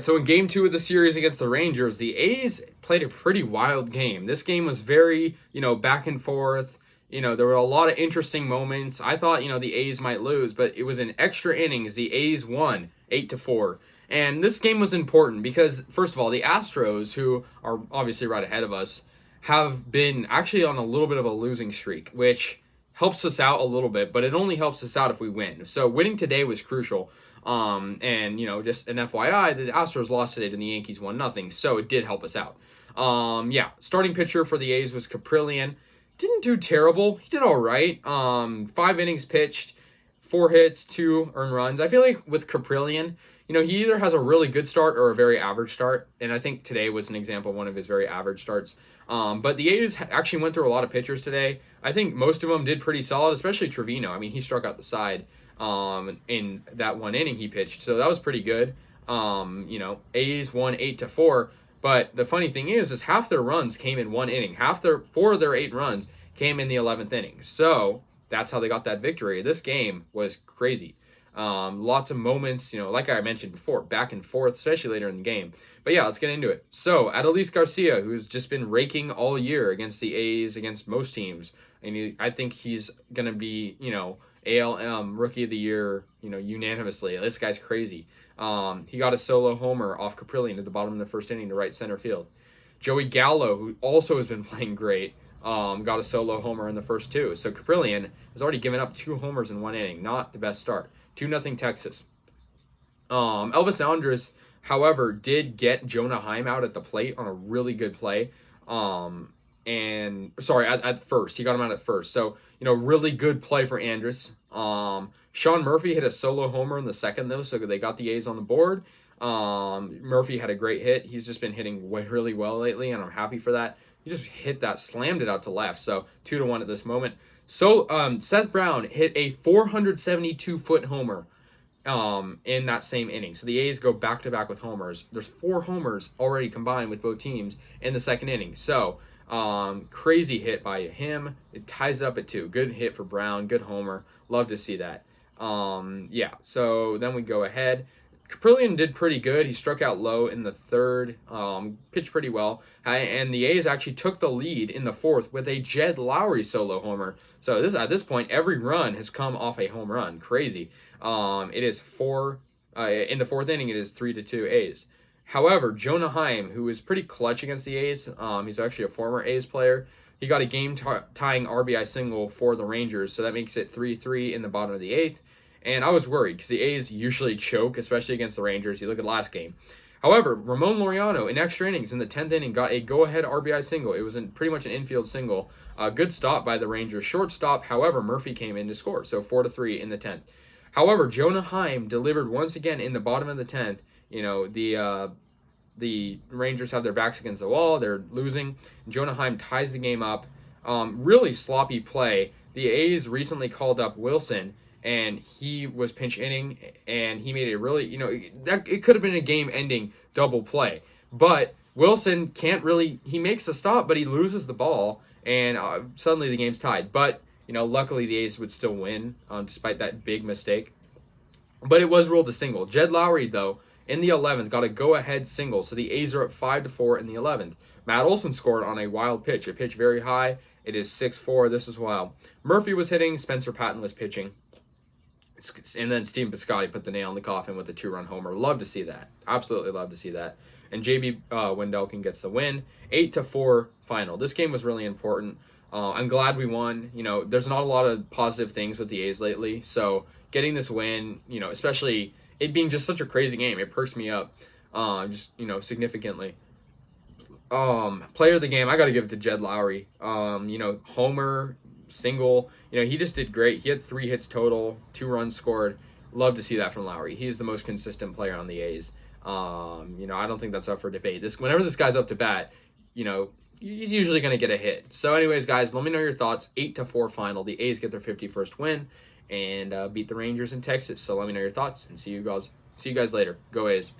right, so in game 2 of the series against the Rangers, the A's played a pretty wild game. This game was very, back and forth. There were a lot of interesting moments. I thought, the A's might lose, but it was in extra innings. The A's won 8-4. And this game was important because, first of all, the Astros, who are obviously right ahead of us, have been actually on a little bit of a losing streak, which helps us out a little bit, but it only helps us out if we win. So winning today was crucial. And just an FYI, the Astros lost today and the Yankees won nothing, so it did help us out. Starting pitcher for the A's was Caprillion. Didn't do terrible. He did all right. 5 innings pitched, 4 hits, 2 earned runs. I feel like with Caprillion, he either has a really good start or a very average start, and I think today was an example of one of his very average starts. But the A's actually went through a lot of pitchers today. I think most of them did pretty solid, especially Trevino. I mean, he struck out the side in that 1 inning he pitched, so that was pretty good. A's won 8-4, but the funny thing is half their runs came in 1 inning. 4 of their 8 runs came in the 11th inning, so that's how they got that victory. This game was crazy. Lots of moments, like I mentioned before, back and forth, especially later in the game. But yeah, let's get into it. So, Adolis Garcia, who's just been raking all year against the A's, against most teams, and I think he's going to be, AL Rookie of the Year, unanimously. This guy's crazy. He got a solo homer off Caprillion at the bottom of the first inning to right center field. Joey Gallo, who also has been playing great, got a solo homer in the first 2. So Caprillion has already given up 2 homers in 1 inning. Not the best start. 2-0 Texas. Elvis Andrus, however, did get Jonah Heim out at the plate on a really good play. At first. He got him out at first. So, really good play for Andrus. Sean Murphy hit a solo homer in the second, though, so they got the A's on the board. Murphy had a great hit. He's just been hitting really well lately, and I'm happy for that. He just hit that, slammed it out to left, so 2-1 at this moment. So, Seth Brown hit a 472-foot homer in that same inning. So the A's go back-to-back with homers. There's 4 homers already combined with both teams in the second inning. So, crazy hit by him. It ties up at 2. Good hit for Brown. Good homer. Love to see that. So then we go ahead. Caprillion did pretty good. He struck out low in the 3rd, pitched pretty well. And the A's actually took the lead in the 4th with a Jed Lowrie solo homer. So at this point, every run has come off a home run. Crazy. It is 4, in the 4th inning, it is 3-2 A's. However, Jonah Heim, who is pretty clutch against the A's, he's actually a former A's player. He got a game-tying RBI single for the Rangers, so that makes it 3-3 in the bottom of the 8th. And I was worried because the A's usually choke, especially against the Rangers. You look at last game. However, Ramon Laureano in extra innings in the 10th inning got a go-ahead RBI single. It was pretty much an infield single. Good stop by the Rangers. Short stop, however, Murphy came in to score. So 4-3 in the 10th. However, Jonah Heim delivered once again in the bottom of the 10th. The Rangers have their backs against the wall. They're losing. Jonah Heim ties the game up. Really sloppy play. The A's recently called up Wilson, and he was pinch hitting, and he made it really, it could have been a game-ending double play. But Wilson can't really, he makes the stop, but he loses the ball, and suddenly the game's tied. But, luckily the A's would still win, despite that big mistake. But it was ruled a single. Jed Lowrie, though, in the 11th, got a go-ahead single, so the A's are up 5-4 in the 11th. Matt Olson scored on a wild pitch, a pitch very high. It is 6-4. This was wild. Murphy was hitting. Spencer Patton was pitching. And then Steven Piscotty put the nail in the coffin with a 2-run homer. Love to see that. Absolutely love to see that. And J.B. Wendelken gets the win. 8-4 final. This game was really important. I'm glad we won. There's not a lot of positive things with the A's lately. So getting this win, especially it being just such a crazy game, it perks me up significantly. Player of the game, I got to give it to Jed Lowrie. Homer, single, he just did great. He had 3 hits total, 2 runs scored. Love to see that from Lowrie. He's the most consistent player on the A's. I don't think that's up for debate. Whenever this guy's up to bat, he's usually going to get a hit. So anyways, guys, let me know your thoughts. 8-4 final. The A's get their 51st win and beat the Rangers in Texas. So let me know your thoughts and see you guys later. Go A's.